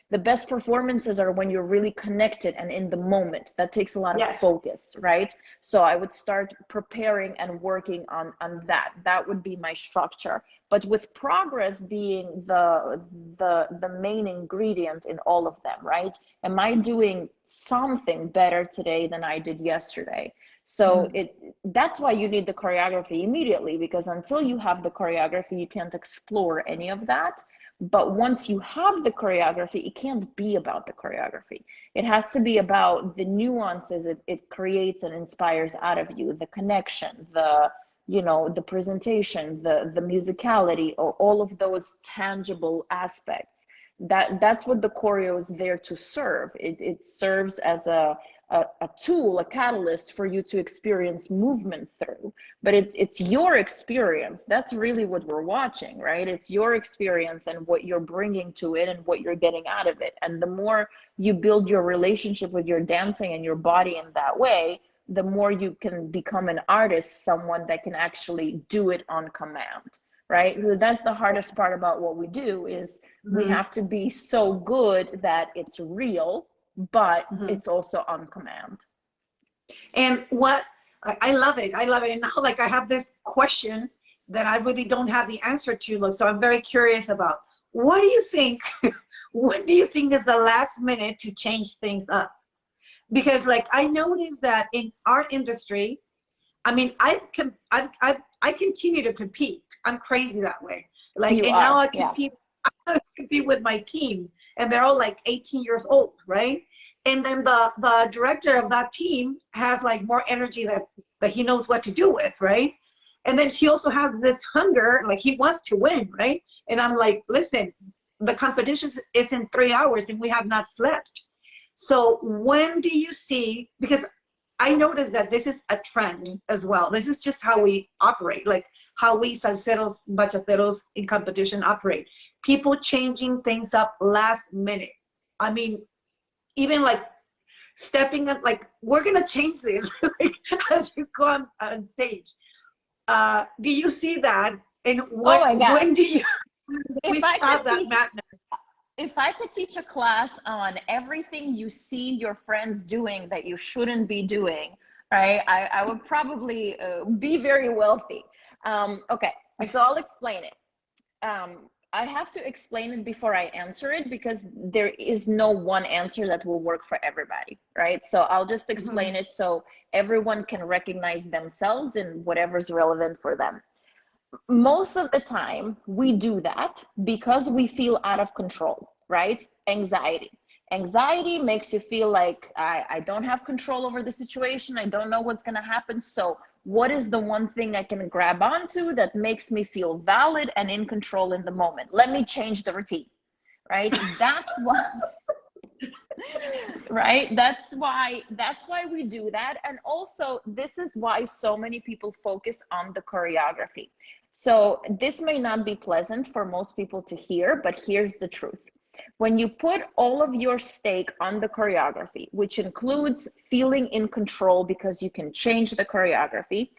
the best performances are when you're really connected and in the moment. That takes a lot of focus, right? So I would start preparing and working on that. That would be my structure. But with progress being the main ingredient in all of them, right? Am I doing something better today than I did yesterday? So that's why you need the choreography immediately, because until you have the choreography, you can't explore any of that. But once you have the choreography, it can't be about the choreography. It has to be about the nuances it creates and inspires out of you, the connection, the presentation, the musicality, or all of those tangible aspects. That's what the choreo is there to serve. It serves as a tool, a catalyst for you to experience movement through. But it's your experience. That's really what we're watching, right? It's your experience and what you're bringing to it and what you're getting out of it. And the more you build your relationship with your dancing and your body in that way, the more you can become an artist, someone that can actually do it on command, right? That's the hardest part about what we do, is we have to be so good that it's real, but it's also on command. And I love it. I love it. And now, like, I have this question that I really don't have the answer to. Look, so I'm very curious about, what do you think? When do you think is the last minute to change things up? Because, like, I noticed that in our industry, I mean, I continue to compete. I'm crazy that way. Like, now I compete. I compete with my team, and they're all like 18 years old, right? And then the director of that team has like more energy that he knows what to do with, right? And then he also has this hunger, like he wants to win, right? And I'm like, listen, the competition is in 3 hours and we have not slept. So when do you see, because I noticed that this is a trend as well. This is just how we operate, like how we salseros, bachateros in competition operate. People changing things up last minute. I mean, even like stepping up, like, we're gonna change this like, as you go on stage. Do you see that? And when do you we stop that madness? If I could teach a class on everything you see your friends doing that you shouldn't be doing, right, I would probably be very wealthy. Okay, so I'll explain it. I have to explain it before I answer it, because there is no one answer that will work for everybody, right? So I'll just explain it so everyone can recognize themselves in whatever's relevant for them. Most of the time, we do that because we feel out of control, right? Anxiety makes you feel like I don't have control over the situation. I don't know what's going to happen. So what is the one thing I can grab onto that makes me feel valid and in control in the moment? Let me change the routine, right? That's why, right? That's why we do that. And also, this is why so many people focus on the choreography. So this may not be pleasant for most people to hear, but here's the truth. When you put all of your stake on the choreography, which includes feeling in control because you can change the choreography,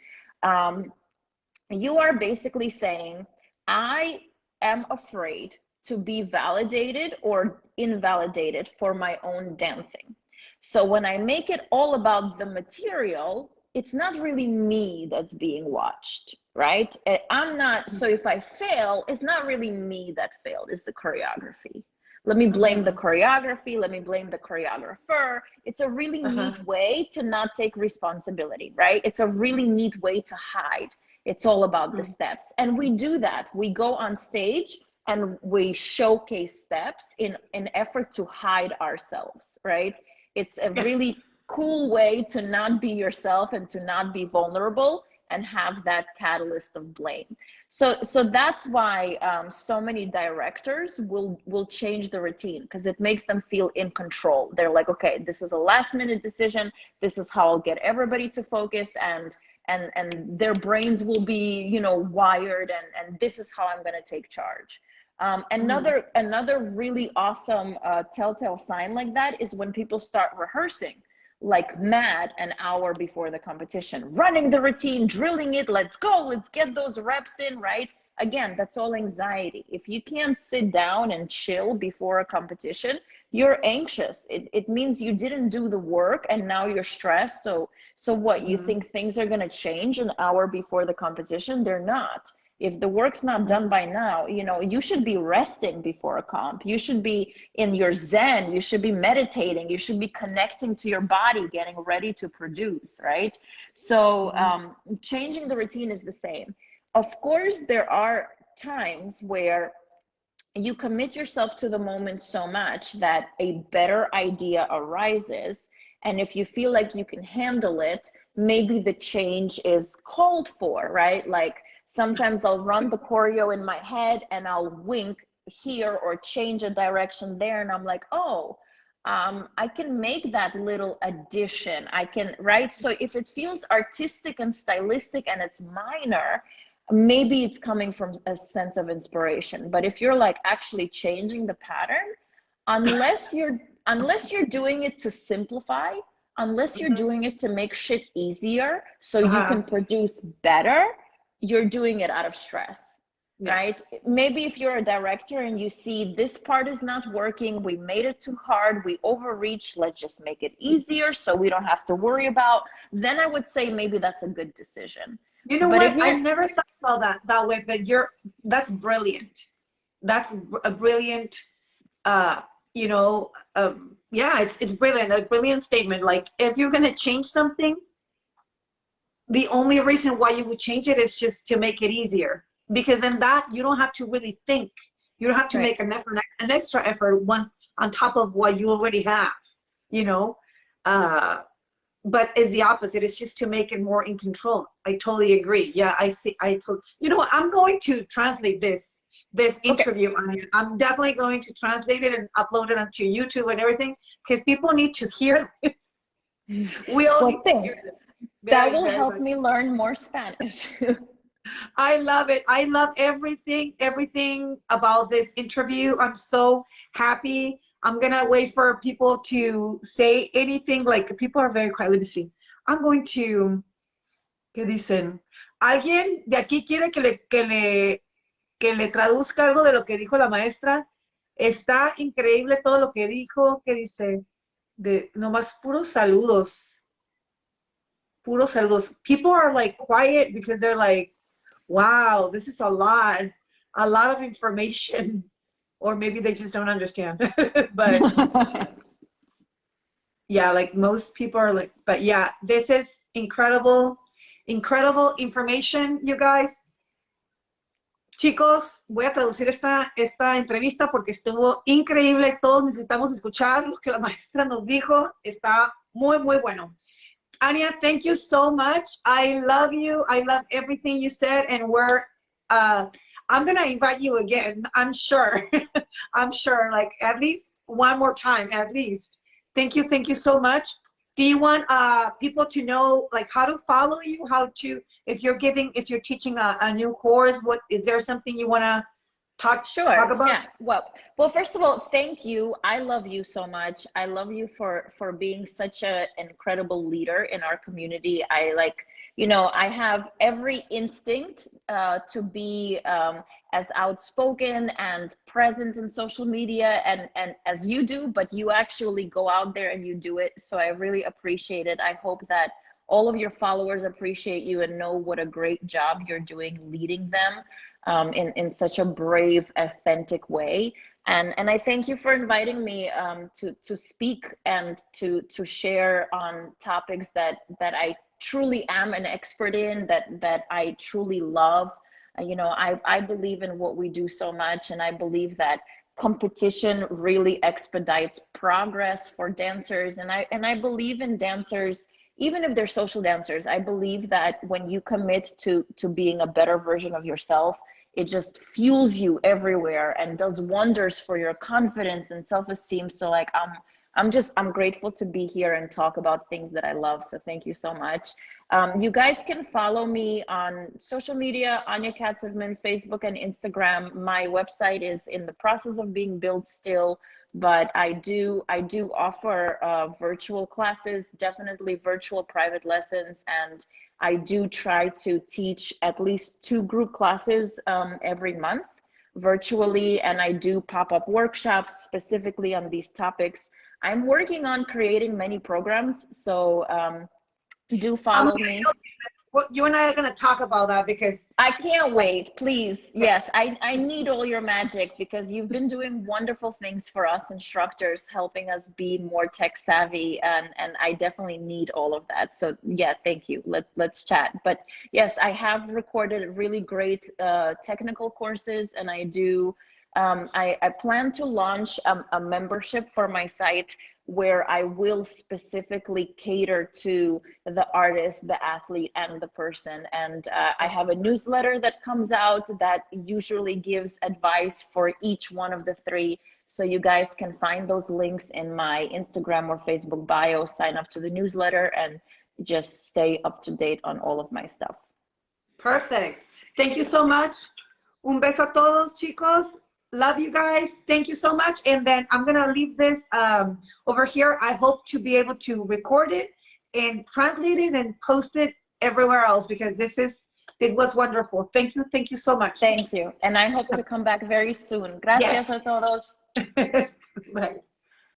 you are basically saying, I am afraid to be validated or invalidated for my own dancing. So when I make it all about the material, it's not really me that's being watched, right? I'm not, so if I fail, it's not really me that failed, it's the choreography. Let me blame the choreography, let me blame the choreographer. It's a really neat way to not take responsibility, right? It's a really neat way to hide. It's all about the steps. And we do that. We go on stage and we showcase steps in an effort to hide ourselves, right? It's a really cool way to not be yourself and to not be vulnerable and have that catalyst of blame. So that's why so many directors will change the routine, because it makes them feel in control. They're like, okay, this is a last minute decision. This is how I'll get everybody to focus, and their brains will be, you know, wired, and this is how I'm going to take charge. Another really awesome telltale sign like that is when people start rehearsing like mad an hour before the competition, running the routine, drilling it, let's go, let's get those reps in, right? Again, that's all anxiety. If you can't sit down and chill before a competition, you're anxious. It means you didn't do the work and now you're stressed. So what, you think things are going to change an hour before the competition? They're not. If the work's not done by now, you know, you should be resting before a comp. You should be in your zen. You should be meditating. You should be connecting to your body, getting ready to produce, right? So changing the routine is the same. Of course, there are times where you commit yourself to the moment so much that a better idea arises. And if you feel like you can handle it, maybe the change is called for, right? Like sometimes I'll run the choreo in my head and I'll wink here or change a direction there. And I'm like, oh, I can make that little addition. I can, right? So if it feels artistic and stylistic and it's minor, maybe it's coming from a sense of inspiration. But if you're like actually changing the pattern, unless you're doing it to simplify, unless you're doing it to make shit easier so you can produce better, you're doing it out of stress. Yes. Right? Maybe if you're a director and you see this part is not working, we made it too hard, we overreached, let's just make it easier so we don't have to worry about, then I would say maybe that's a good decision. You know what? I never thought about that way, but that's brilliant. That's a brilliant, you know, yeah, it's brilliant, a brilliant statement. Like if you're going to change something, the only reason why you would change it is just to make it easier. Because in that, you don't have to really think. You don't have to make an extra effort once on top of what you already have, you know. But it's the opposite. It's just to make it more in control. I totally agree. Yeah, I see. You know what? I'm going to translate this interview. I'm definitely going to translate it and upload it onto YouTube and everything, because people need to hear this. We all need to hear this. That will help me learn more Spanish. I love it. I love everything about this interview. I'm so happy. I'm going to wait for people to say anything. Like, people are very quiet. Let me see. I'm going to, ¿qué dicen? ¿Alguien de aquí quiere que le traduzca algo de lo que dijo la maestra? Está increíble todo lo que dijo. ¿Qué dice? Nomás puros saludos. Puros saludos. People are like quiet because they're like, wow, this is a lot. a lot of information, or maybe they just don't understand. But yeah, like most people are like, but yeah, this is incredible, incredible information, you guys. Chicos, voy a traducir esta entrevista porque estuvo increíble. Todos necesitamos escuchar lo que la maestra nos dijo. Está muy, muy bueno. Anya, thank you so much. I love you. I love everything you said. And I'm going to invite you again. I'm sure. I'm sure, like at least one more time, at least. Thank you. Thank you so much. Do you want people to know like how to follow you, if you're teaching a new course, is there something you want to talk about? Yeah. Well, first of all, thank you. I love you so much. I love you for being such an incredible leader in our community. I have every instinct to be as outspoken and present in social media and as you do, but you actually go out there and you do it. So I really appreciate it. I hope that all of your followers appreciate you and know what a great job you're doing leading them in such a brave, authentic way. And I thank you for inviting me to speak and to share on topics that I truly am an expert in, that I truly love. I believe in what we do so much, and I believe that competition really expedites progress for dancers. And I believe in dancers, even if they're social dancers. I believe that when you commit to being a better version of yourself, it just fuels you everywhere and does wonders for your confidence and self-esteem. So like I'm grateful to be here and talk about things that I love. So thank you so much. You guys can follow me on social media, Anya Katsevman, Facebook and Instagram. My website is in the process of being built still, but I do offer virtual classes, definitely virtual private lessons, and I do try to teach at least 2 group classes every month virtually, and I do pop-up workshops specifically on these topics. I'm working on creating many programs, so do follow me. You and I are going to talk about that because I can't wait, please. Yes, I need all your magic because you've been doing wonderful things for us instructors, helping us be more tech savvy, and I definitely need all of that. So yeah, thank you. Let's chat. But yes, I have recorded really great technical courses, and I do. I plan to launch a membership for my site where I will specifically cater to the artist, the athlete, and the person. And I have a newsletter that comes out that usually gives advice for each one of the 3. So you guys can find those links in my Instagram or Facebook bio, sign up to the newsletter, and just stay up to date on all of my stuff. Perfect. Thank you so much. Un beso a todos, chicos. Love you guys. Thank you so much. And then I'm going to leave this over here. I hope to be able to record it and translate it and post it everywhere else because this was wonderful. Thank you. Thank you so much. Thank you. And I hope to come back very soon. Gracias a todos. Bye.